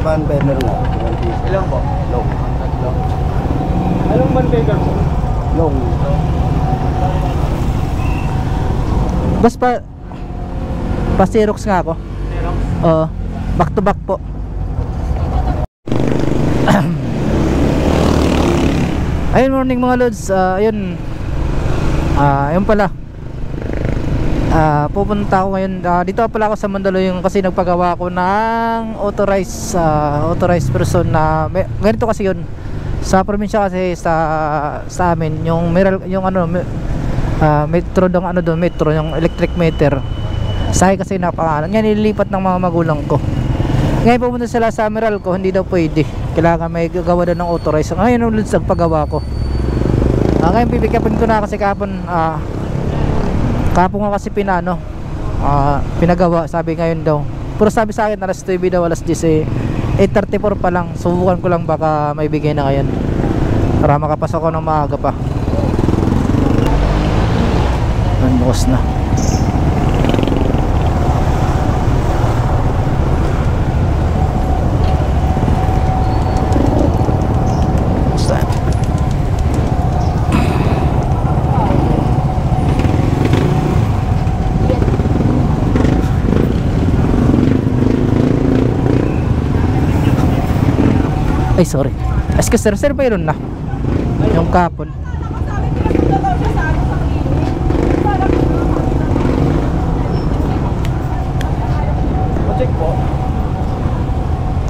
Van Bener nga. Ilang po? Long. Tatlo. Anong man kayo Garson? Long. Boss pa-Xerox nga ako. Xerox? Oo. Back to back po. Ayun, morning mga lods. Ayun. Ayun pala. Pupunta ako ngayon. Dito pala ako sa Mandaluyong kasi nagpagawa ako ng authorized person na ganito kasi yun. Sa probinsya kasi sa amin yung metro dong metro yung electric meter. Sa akin kasi napangalan. Ngayon nililipat ng mga magulang ko. Ngayon pupunta sila sa Meralco, hindi daw pwede. Kailangan may gagawa daw ng authorized. Ngayon ulit nagpagawa ko. Ngayon pipikapin ko na kasi kapon nga kasi pinagawa, sabi ngayon daw. Pero sabi sa akin alas 9 daw, alas 10 8:34 pa lang. Subukan ko lang baka may bigay na ngayon para makapasok ko ng maaga pa. Bukas na. Ay sorry. Excuse sir, mayroon na yung kapon. Check po.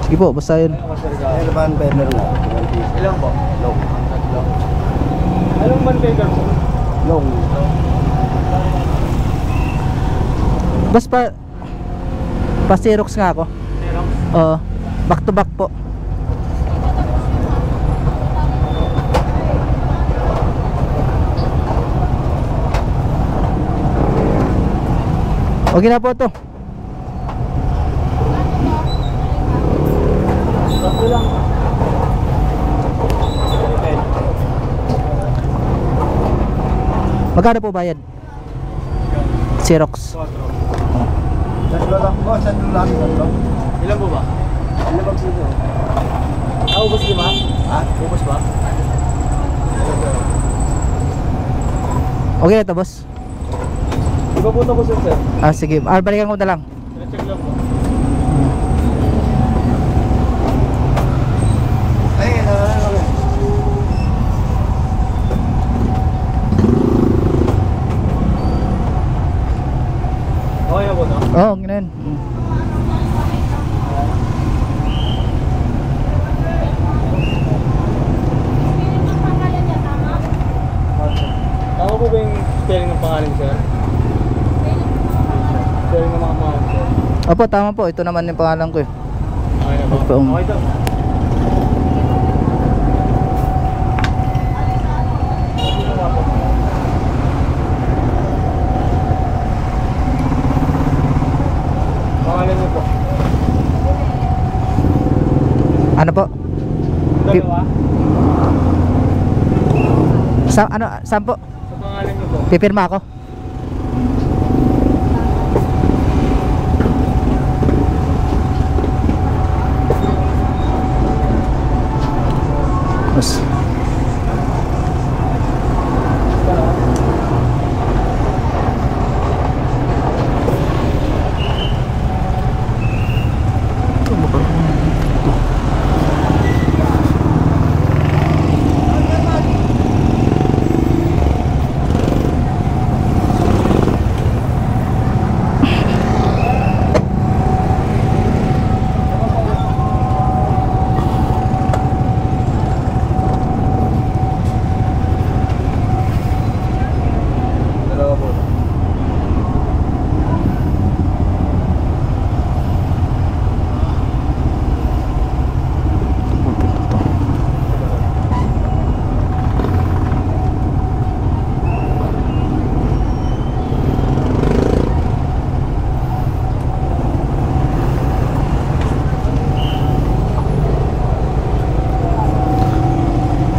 Sige po, basta yun. Van Bener nga. Ilang po? Long. Tatlo. Anong man kayo Garson? Long. Boss pa-Xerox nga ako. Xerox? Oo. Back to back po. Okay na po to. Tatlo lang. Magkano po bayad? Xerox. Tatlo lang po. Tatlo lang. Ilan po ba? Ano ba po ito? Ubus 5? Ha? Ubus ba? Okay na to boss. Ipapunta ko sir. Sige. Balikan ko na lang. Check lang po. Ay, Okay na po no? Oo, ganoon. Tama po ba yung spelling ng pangalan sir? Spelling ng mga pangalan sir? Opo, tama po. Ito naman yung pangalan ko eh. Okay na po. Opo. Okay daw. Pangalan niyo po? Ano po? Dalawa? Saan po? Sa pangalan niyo po? Pipirma ako. Boss.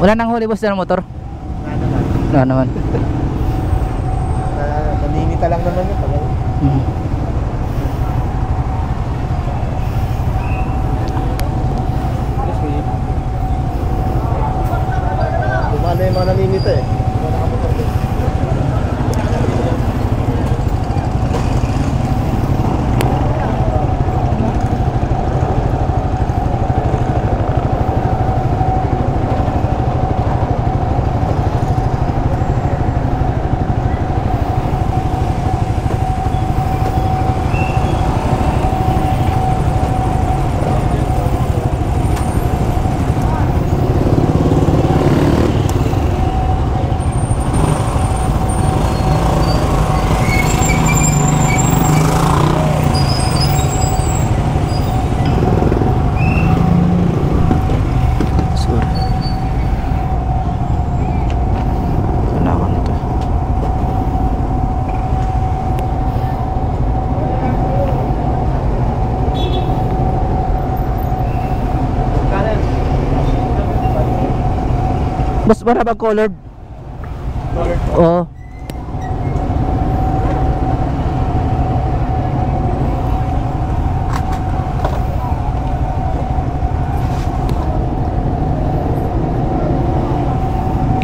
Wala nang huli boss ng motor? Wala naman. Naninita lang naman yun. Boss, para ba colored? Colored po. Oo.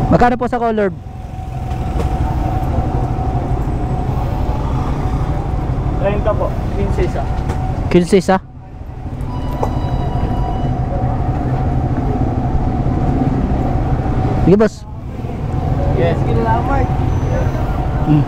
Magkano po sa colored? 30 po. 15 isa. 15 isa? Sige boss. Yes. Salamat. Hmm.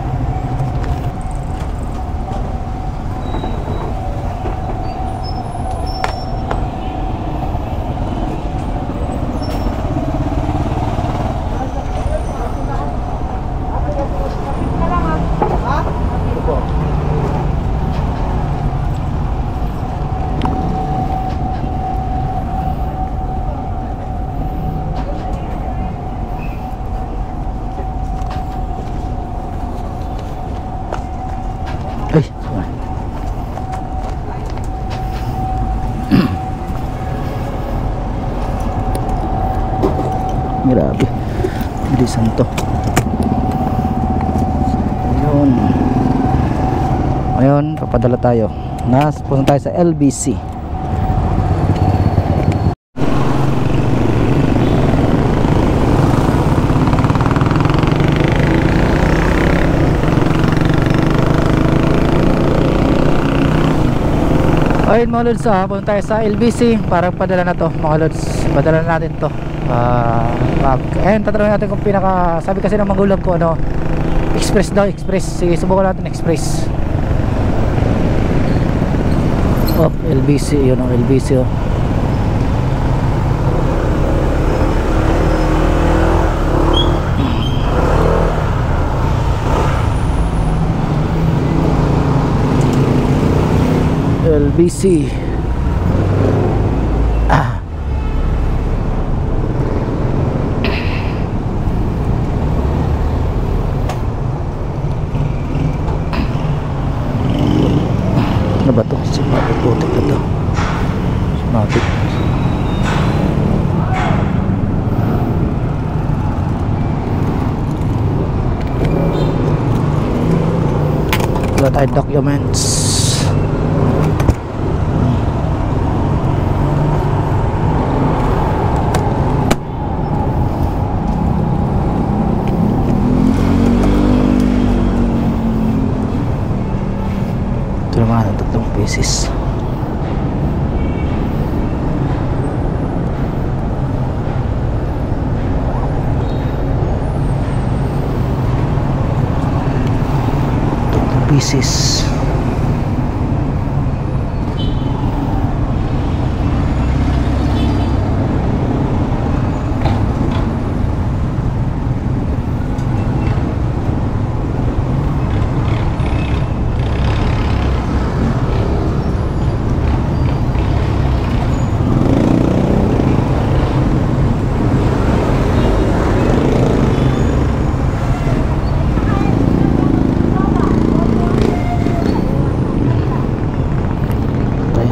Ay, sorry. Grabe. Bilisan to. Ayun. Ayun, papadala tayo. Punta tayo sa LBC. Ayun mga lods, punta tayo sa LBC para padala na to mga lods. Padala na natin to. Ayun, tatanungin natin kung sabi kasi ng magulang ko ano, express daw, express. Sige, subukan natin express. Oh, LBC, yun ang LBC oh. LBC. Ano ba to? Simatic putik na to. Simatic. Wala tayong documents. Ito naman ang 3 pieces. Pieces.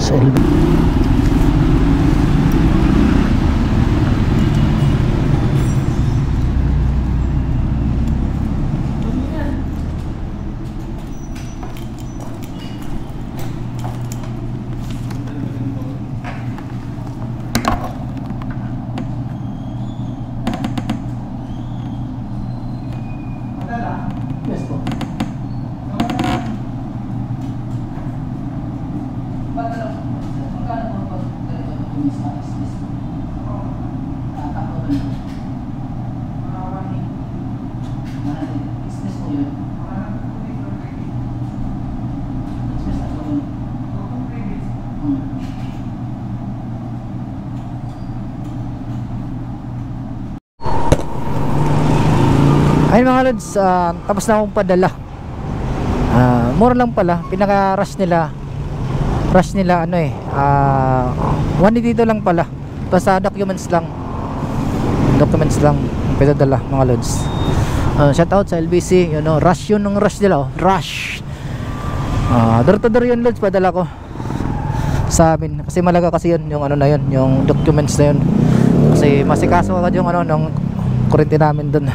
Sa LB. Yes po. Ayun mga lods, tapos na akong padala. Mura lang pala. Pinaka-rush nila ano eh, 182 lang pala. Basta documents lang pinadala mga lods. Shout out sa LBC, you know, rush yun ng rush nila oh. Rush. Door to door yun lods, padala ko sa amin. Kasi malaga kasi yun, yung ano na yun, yung documents na yun. Kasi masikaso agad yung ano, ng kuryente namin dun.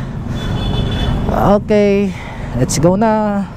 Okay, let's go na.